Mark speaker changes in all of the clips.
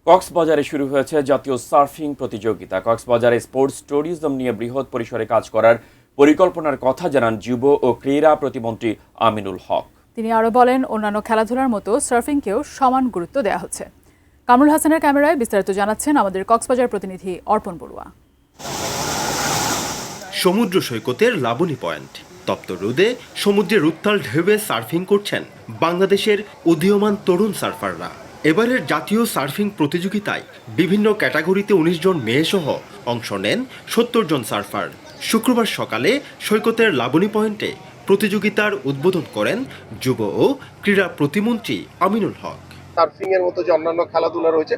Speaker 1: কক্সবাজারে শুরু হয়েছে জাতীয় সার্ফিং প্রতিযোগিতা। কক্সবাজারে স্পোর্টস ট্যুরিজম নিয়ে বৃহৎ পরিসরে কাজ করার পরিকল্পনার কথা জানান যুব ও ক্রীড়া প্রতিমন্ত্রী আমিনুল হক।
Speaker 2: তিনি আরও বলেন, অন্যান্য খেলাধুলার মতো সার্ফিংকেও সমান গুরুত্ব দেওয়া হচ্ছে। কামরুল হাসানের ক্যামেরায় বিস্তারিত জানাচ্ছেন আমাদের কক্সবাজার প্রতিনিধি অর্পণ বড়ুয়া।
Speaker 3: সমুদ্র সৈকতের লাবণী পয়েন্ট, তপ্ত রোদে সমুদ্রের উত্তাল ঢেউয়ে সার্ফিং করছেন বাংলাদেশের উদীয়মান তরুণ সার্ফাররা। এবারের জাতীয় সার্ফিং প্রতিযোগিতায় বিভিন্ন ক্যাটাগরিতে ১৯ জন মেয়েসহ অংশ নেন ৭০ জন সার্ফার। শুক্রবার সকালে সৈকতের লাবণী পয়েন্টে প্রতিযোগিতার উদ্বোধন করেন যুব ও ক্রীড়া প্রতিমন্ত্রী আমিনুল হক।
Speaker 4: সার্ফিং এর মতো যে অন্যান্য খেলাধুলা রয়েছে,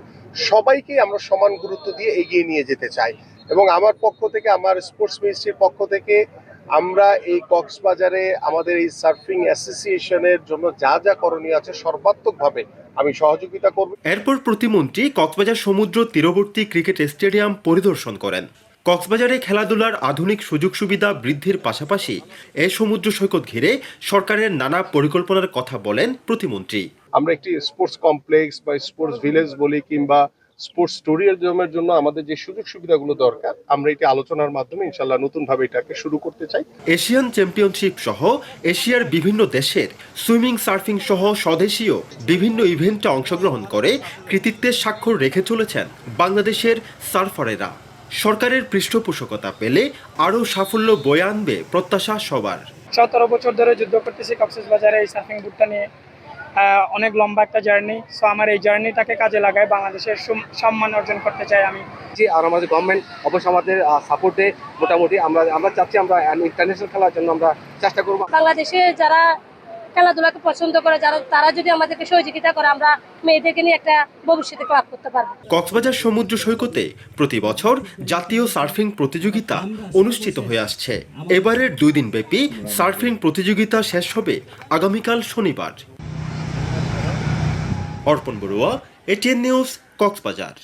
Speaker 4: সবাইকে আমরা সমান গুরুত্ব দিয়ে এগিয়ে নিয়ে যেতে চাই এবং আমার পক্ষ থেকে, আমার স্পোর্টস মিনিস্ট্রির পক্ষ থেকে আমরা এই কক্সবাজারে আমাদের এই সার্ফিং অ্যাসোসিয়েশনের জন্য যা যা করণীয় আছে সর্বাত্মকভাবে আমি সহযোগিতা করব।
Speaker 3: এরপর প্রতিমন্ত্রী কক্সবাজার সমুদ্র তীরবর্তী ক্রিকেট স্টেডিয়াম পরিদর্শন করেন। কক্সবাজারে খেলাধুলার আধুনিক সুযোগ সুবিধা বৃদ্ধির পাশাপাশি এই সমুদ্র সৈকত ঘিরে সরকারের নানা পরিকল্পনার কথা বলেন প্রতিমন্ত্রী।
Speaker 4: আমরা একটি স্পোর্টস কমপ্লেক্স বা স্পোর্টস ভিলেজ বলি কিংবা স্পোর্টস ট্যুরিজমের জন্য আমাদের যে সুযোগ সুবিধাগুলো দরকার, আমরা এটি আলোচনার মাধ্যমে ইনশাল্লাহ নতুনভাবে এটাকে শুরু করতে চাই।
Speaker 3: এশিয়ান চ্যাম্পিয়নশিপ সহ এশিয়ার বিভিন্ন দেশের সুইমিং, সার্ফিং সহ স্বদেশীয় বিভিন্ন ইভেন্টে অংশগ্রহণ করে কৃতিত্বের স্বাক্ষর রেখে চলেছেন বাংলাদেশের সার্ফারেরা। সরকারের পৃষ্ঠপোষকতা পেলে আরও সাফল্য বয়ে আনবে প্রত্যাশা সবার।
Speaker 5: ১৭ বছর ধরে যুদ্ধ করতেছি কক্সবাজারে এই সার্ফিং বুটটা নিয়ে। অনেক লম্বা একটা জার্নি। সো আমার এই জার্নিটাকে কাজে লাগায় বাংলাদেশের সম্মান অর্জন করতে চাই আমি।
Speaker 6: আর আমাদের গভর্নমেন্ট অবশ্যই আমাদের সাপোর্টে মোটামুটি আমরা চাচ্ছি আমরা ইন্টারন্যাশনাল খেলার জন্য আমরা চেষ্টা করব।
Speaker 7: বাংলাদেশে যারা খেলাধুলাকে পছন্দ করে, তারা যদি আমাদেরকে সহযোগিতা করে, আমরা মেয়েদেরকে নিয়ে একটা ভবিষ্যতে ক্লাব করতে পারবো।
Speaker 3: কক্সবাজার সমুদ্র সৈকতে প্রতি বছর জাতীয় সার্ফিং প্রতিযোগিতা অনুষ্ঠিত হয়ে আসছে। এবারের ২ দিন ব্যাপী সার্ফিং প্রতিযোগিতা শেষ হবে আগামীকাল শনিবার। অর্পণ বড়ুয়া, এটিএন নিউজ, কক্সবাজার।